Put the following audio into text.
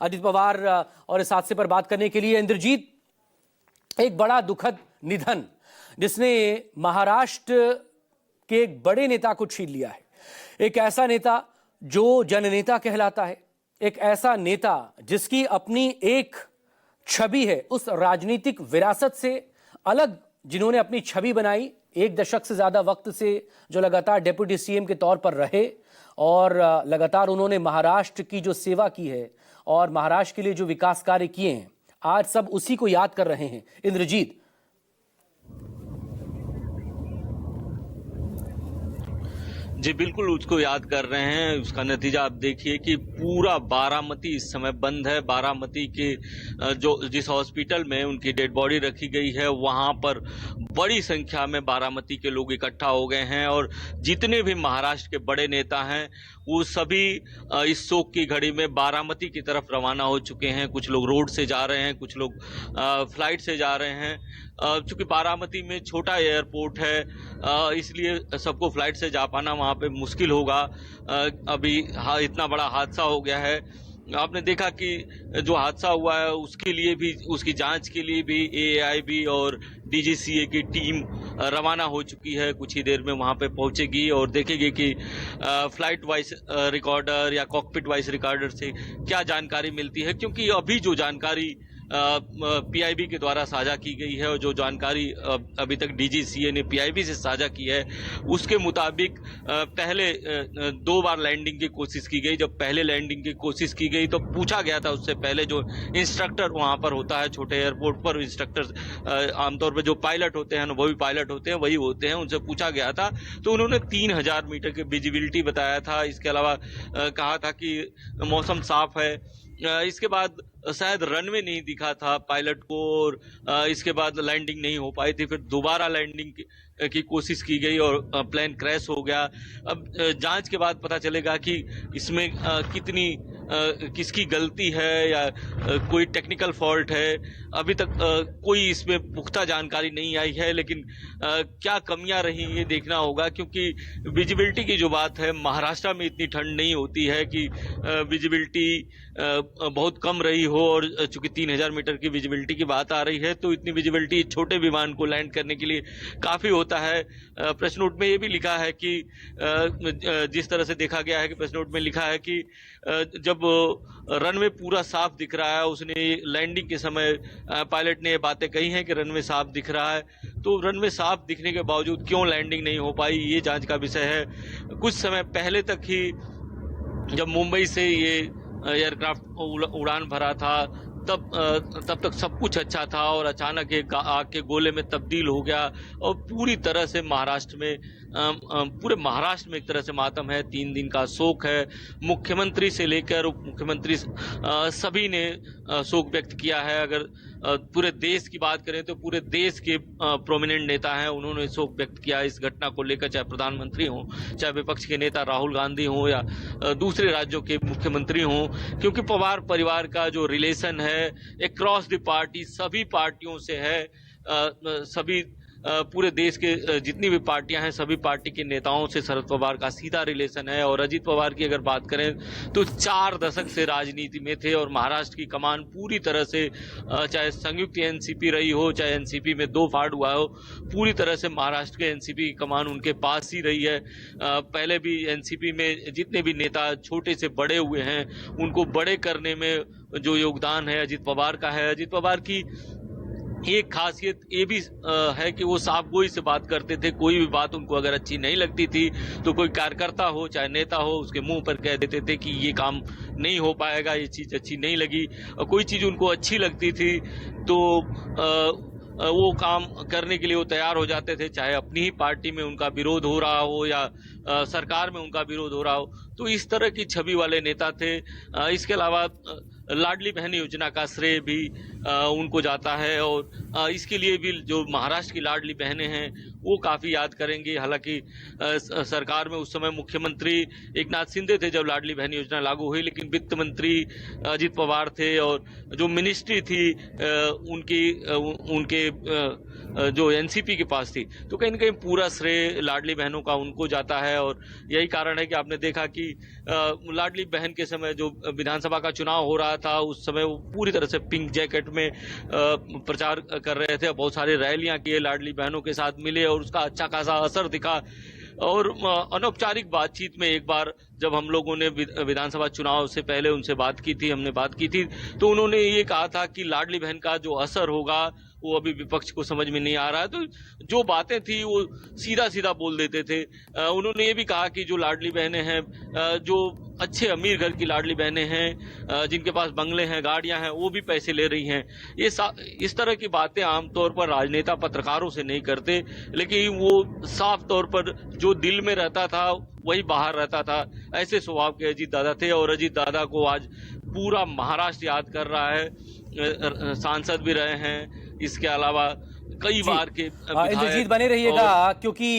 अजित पवार और इस हादसे पर बात करने के लिए। इंद्रजीत, एक बड़ा दुखद निधन जिसने महाराष्ट्र के एक बड़े नेता को छीन लिया है। एक ऐसा नेता जो जननेता कहलाता है, एक ऐसा नेता जिसकी अपनी एक छवि है, उस राजनीतिक विरासत से अलग जिन्होंने अपनी छवि बनाई, एक दशक से ज्यादा वक्त से जो लगातार डेप्यूटी सीएम के तौर पर रहे और लगातार उन्होंने महाराष्ट्र की जो सेवा की है और महाराष्ट्र के लिए जो विकास कार्य किए हैं, आज सब उसी को याद कर रहे हैं। इंद्रजीत, जी बिल्कुल उसको याद कर रहे हैं। उसका नतीजा आप देखिए कि पूरा बारामती इस समय बंद है। बारामती के जिस हॉस्पिटल में उनकी डेड बॉडी रखी गई है, वहां पर बड़ी संख्या में बारामती के लोग इकट्ठा हो गए हैं और जितने भी महाराष्ट्र के बड़े नेता हैं वो सभी इस शोक की घड़ी में बारामती की तरफ रवाना हो चुके हैं। कुछ लोग रोड से जा रहे हैं, कुछ लोग फ्लाइट से जा रहे हैं। चूंकि बारामती में छोटा एयरपोर्ट है, इसलिए सबको फ्लाइट से जा पाना वहां पे मुश्किल होगा। अभी इतना बड़ा हादसा हो गया है। आपने देखा कि जो हादसा हुआ है उसके लिए भी, उसकी जांच के लिए भी एआईबी और डीजीसीए की टीम रवाना हो चुकी है। कुछ ही देर में वहां पे पहुंचेगी और देखेगी कि फ्लाइट वॉइस रिकॉर्डर या कॉकपिट वॉइस रिकॉर्डर से क्या जानकारी मिलती है, क्योंकि अभी जो जानकारी पीआईबी के द्वारा साझा की गई है और जो जानकारी अभी तक डीजीसीए ने पीआईबी से साझा की है, उसके मुताबिक पहले 2 बार लैंडिंग की कोशिश की गई। जब पहले लैंडिंग की कोशिश की गई तो पूछा गया था उससे पहले, जो इंस्ट्रक्टर वहां पर होता है छोटे एयरपोर्ट पर, इंस्ट्रक्टर आमतौर पर जो पायलट होते हैं वो भी पायलट होते हैं, वही होते हैं, उनसे पूछा गया था तो उन्होंने 3000 मीटर की विजिबिलिटी बताया था। इसके अलावा कहा था कि मौसम साफ है। इसके बाद शायद रनवे नहीं दिखा था पायलट को और इसके बाद लैंडिंग नहीं हो पाई थी। फिर दोबारा लैंडिंग की कोशिश की गई और प्लेन क्रैश हो गया। अब जांच के बाद पता चलेगा कि इसमें किसकी गलती है या कोई टेक्निकल फॉल्ट है। अभी तक कोई इसमें पुख्ता जानकारी नहीं आई है, लेकिन क्या कमियां रही ये देखना होगा, क्योंकि विजिबिलिटी की जो बात है, महाराष्ट्र में इतनी ठंड नहीं होती है कि विजिबिलिटी बहुत कम रही हो, और चूंकि 3000 मीटर की विजिबिलिटी की बात आ रही है तो इतनी विजिबिलिटी छोटे विमान को लैंड करने के लिए काफी होता है। प्रेस नोट में ये भी लिखा है कि जिस तरह से देखा गया है कि प्रेस नोट में लिखा है कि जब रनवे पूरा साफ दिख रहा है, उसने लैंडिंग के समय पायलट ने ये बातें कही हैं कि रनवे साफ दिख रहा है, तो रनवे साफ दिखने के बावजूद क्यों लैंडिंग नहीं हो पाई, ये जांच का विषय है। कुछ समय पहले तक ही जब मुंबई से ये एयरक्राफ्ट उड़ान भरा था तब तक सब कुछ अच्छा था और अचानक एक आग के गोले में तब्दील हो गया और पूरी तरह से पूरे महाराष्ट्र में एक तरह से मातम है। 3 दिन का शोक है। मुख्यमंत्री से लेकर उप मुख्यमंत्री सभी ने शोक व्यक्त किया है। अगर पूरे देश की बात करें तो पूरे देश के प्रोमिनेंट नेता हैं, उन्होंने शोक व्यक्त किया इस घटना को लेकर, चाहे प्रधानमंत्री हों, चाहे विपक्ष के नेता राहुल गांधी हों या दूसरे राज्यों के मुख्यमंत्री हों, क्योंकि पवार परिवार का जो रिलेशन है अक्रॉस द पार्टी सभी पार्टियों से है। सभी पूरे देश के जितनी भी पार्टियां हैं, सभी पार्टी के नेताओं से शरद पवार का सीधा रिलेशन है। और अजित पवार की अगर बात करें तो 4 दशक से राजनीति में थे और महाराष्ट्र की कमान पूरी तरह से, चाहे संयुक्त एनसीपी रही हो, चाहे एनसीपी में 2 फाड़ हुआ हो, पूरी तरह से महाराष्ट्र के एनसीपी की कमान उनके पास ही रही है। पहले भी एनसीपी में जितने भी नेता छोटे से बड़े हुए हैं, उनको बड़े करने में जो योगदान है अजित पवार का है। अजित पवार की एक खासियत ये भी है कि वो साफ गोई से बात करते थे। कोई भी बात उनको अगर अच्छी नहीं लगती थी तो कोई कार्यकर्ता हो चाहे नेता हो, उसके मुंह पर कह देते थे कि ये काम नहीं हो पाएगा, ये चीज अच्छी नहीं लगी। और कोई चीज उनको अच्छी लगती थी तो वो काम करने के लिए वो तैयार हो जाते थे, चाहे अपनी ही पार्टी में उनका विरोध हो रहा हो या सरकार में उनका विरोध हो रहा हो। तो इस तरह की छवि वाले नेता थे। इसके अलावा लाडली बहन योजना का श्रेय भी उनको जाता है और इसके लिए भी जो महाराष्ट्र की लाडली बहनें हैं वो काफी याद करेंगे। हालांकि सरकार में उस समय मुख्यमंत्री एकनाथ शिंदे थे जब लाडली बहन योजना लागू हुई, लेकिन वित्त मंत्री अजित पवार थे और जो मिनिस्ट्री थी उनके जो एनसीपी के पास थी। तो कहीं ना कहीं पूरा श्रेय लाडली बहनों का उनको जाता है और यही कारण है कि आपने देखा कि लाडली बहन के समय जो विधानसभा का चुनाव हो रहा था उस समय वो पूरी तरह से पिंक जैकेट में प्रचार कर रहे थे। बहुत सारी रैलियां किए, लाडली बहनों के साथ मिले और उसका अच्छा खासा असर दिखा। और अनौपचारिक बातचीत में एक बार जब हम लोगों ने विधानसभा चुनाव से पहले उनसे बात की थी, तो उन्होंने ये कहा था कि लाडली बहन का जो असर होगा वो अभी विपक्ष को समझ में नहीं आ रहा है। तो जो बातें थी वो सीधा सीधा बोल देते थे। उन्होंने ये भी कहा कि जो लाडली बहनें हैं, जो अच्छे अमीर घर की लाडली बहनें हैं, जिनके पास बंगले हैं, गाड़ियां हैं, वो भी पैसे ले रही हैं। इस तरह की बातें आमतौर पर राजनेता पत्रकारों से नहीं करते, लेकिन वो साफ तौर पर जो दिल में रहता था वही बाहर रहता था। ऐसे स्वभाव के अजीत दादा थे और अजीत दादा को आज पूरा महाराष्ट्र याद कर रहा है। सांसद भी रहे हैं, इसके अलावा कई बार के इंद्रजीत बने रहिएगा क्योंकि